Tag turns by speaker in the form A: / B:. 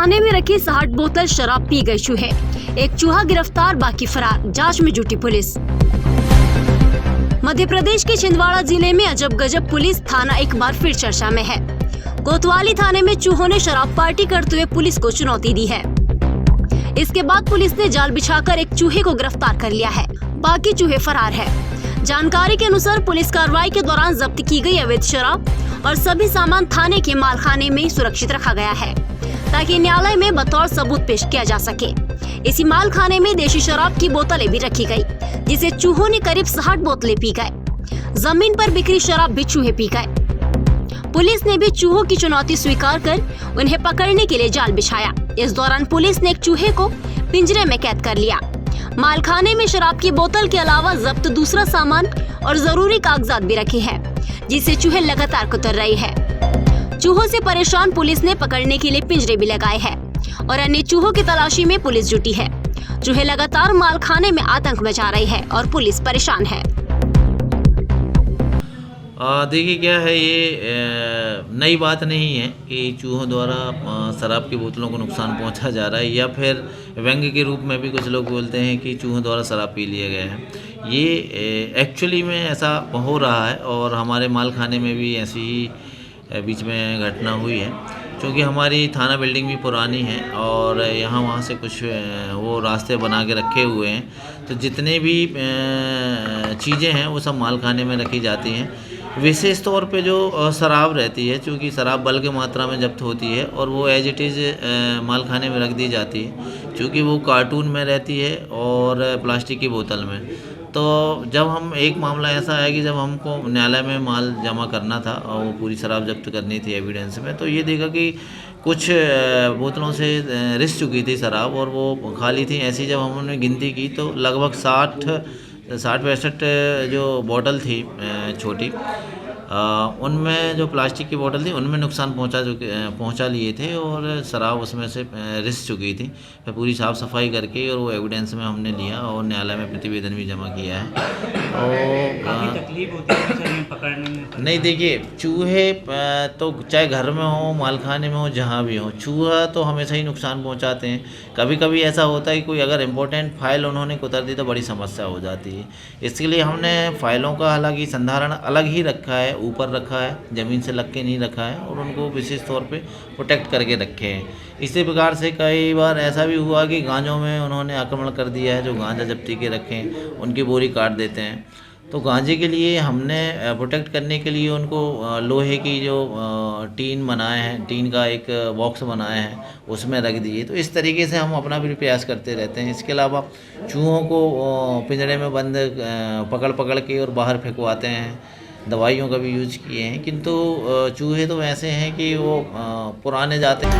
A: थाने में रखी 60 बोतल शराब पी गए चूहे। एक चूहा गिरफ्तार, बाकी फरार। जांच में जुटी पुलिस। मध्य प्रदेश के छिंदवाड़ा जिले में अजब गजब पुलिस थाना एक बार फिर चर्चा में है। कोतवाली थाने में चूहों ने शराब पार्टी करते हुए पुलिस को चुनौती दी है। इसके बाद पुलिस ने जाल बिछाकर एक चूहे को गिरफ्तार कर लिया है, बाकी चूहे फरार है। जानकारी के अनुसार पुलिस कार्रवाई के दौरान जब्त की गई अवैध शराब और सभी सामान थाने के मालखाने में सुरक्षित रखा गया है, ताकि न्यायालय में बतौर सबूत पेश किया जा सके। इसी मालखाने में देशी शराब की बोतलें भी रखी गई, जिसे चूहों ने करीब 60 बोतलें पी गए। जमीन पर बिखरी शराब भी चूहे पी गए। पुलिस ने भी चूहों की चुनौती स्वीकार कर उन्हें पकड़ने के लिए जाल बिछाया। इस दौरान पुलिस ने एक चूहे को पिंजरे में कैद कर लिया। मालखाने में शराब की बोतल के अलावा जब्त दूसरा सामान और जरूरी कागजात भी रखे हैं, जिससे चूहे लगातार कुतर रहे हैं। चूहों से परेशान पुलिस ने पकड़ने के लिए पिंजरे भी लगाए हैं और अन्य चूहों की तलाशी में पुलिस जुटी है। चूहे लगातार मालखाने में आतंक मचा रहे हैं और पुलिस परेशान है।
B: देखिए, क्या है, ये नई बात नहीं है कि चूहों द्वारा शराब की बोतलों को नुकसान पहुंचा जा रहा है, या फिर व्यंग्य के रूप में भी कुछ लोग बोलते हैं कि चूहों द्वारा शराब पी लिया गया है। ये एक्चुअली में ऐसा हो रहा है और हमारे मालखाने में भी ऐसी ही बीच में घटना हुई है। क्योंकि हमारी थाना बिल्डिंग भी पुरानी है और यहाँ वहाँ से कुछ वो रास्ते बना के रखे हुए हैं, तो जितने भी चीज़ें हैं वो सब मालखाने में रखी जाती हैं। विशेष तौर पे जो शराब रहती है, चूँकि शराब बल्क मात्रा में जब्त होती है और वो एज इट इज़ मालखाने में रख दी जाती है, चूँकि वो कार्टून में रहती है और प्लास्टिक की बोतल में। तो जब हम एक मामला ऐसा है कि जब हमको न्यायालय में माल जमा करना था और वो पूरी शराब जब्त करनी थी एविडेंस में, तो ये देखा कि कुछ बोतलों से रिस चुकी थी शराब और वो खाली थी। ऐसी जब हमने गिनती की तो लगभग 60-65 जो बोतल थी छोटी, उनमें जो प्लास्टिक की बोतल थी उनमें नुकसान पहुंचा लिए थे और शराब उसमें से रिस चुकी थी। फिर पूरी साफ़ सफाई करके और वो एविडेंस में हमने लिया और न्यायालय में प्रतिवेदन भी जमा किया है। और
C: तकलीफ होती है सर ये पकड़ने में?
B: नहीं, देखिए, चूहे तो चाहे घर में हो, मालखाने में हो, जहाँ भी हो, चूहा तो हमेशा ही नुकसान पहुंचाते हैं। कभी कभी ऐसा होता है कि कोई अगर इम्पोर्टेंट फाइल उन्होंने कुतर दी तो बड़ी समस्या हो जाती है। इसके लिए हमने फाइलों का हालांकि संधारण अलग ही रखा है, ऊपर रखा है, ज़मीन से लग के नहीं रखा है और उनको विशेष तौर पे प्रोटेक्ट करके रखे हैं। इसी प्रकार से कई बार ऐसा भी हुआ कि गांजों में उन्होंने आक्रमण कर दिया है। जो गांजा जब्ती के रखे हैं उनकी बोरी काट देते हैं। तो गांजे के लिए हमने प्रोटेक्ट करने के लिए उनको लोहे की जो टीन बनाए हैं, टीन का एक बॉक्स बनाया है, उसमें रख दिए। तो इस तरीके से हम अपना भी प्रयास करते रहते हैं। इसके अलावा चूहों को पिंजरे में बंद पकड़ के और बाहर फेंकवाते हैं। दवाइयों का भी यूज किए हैं, किंतु चूहे तो ऐसे हैं कि वो पुराने जाते हैं।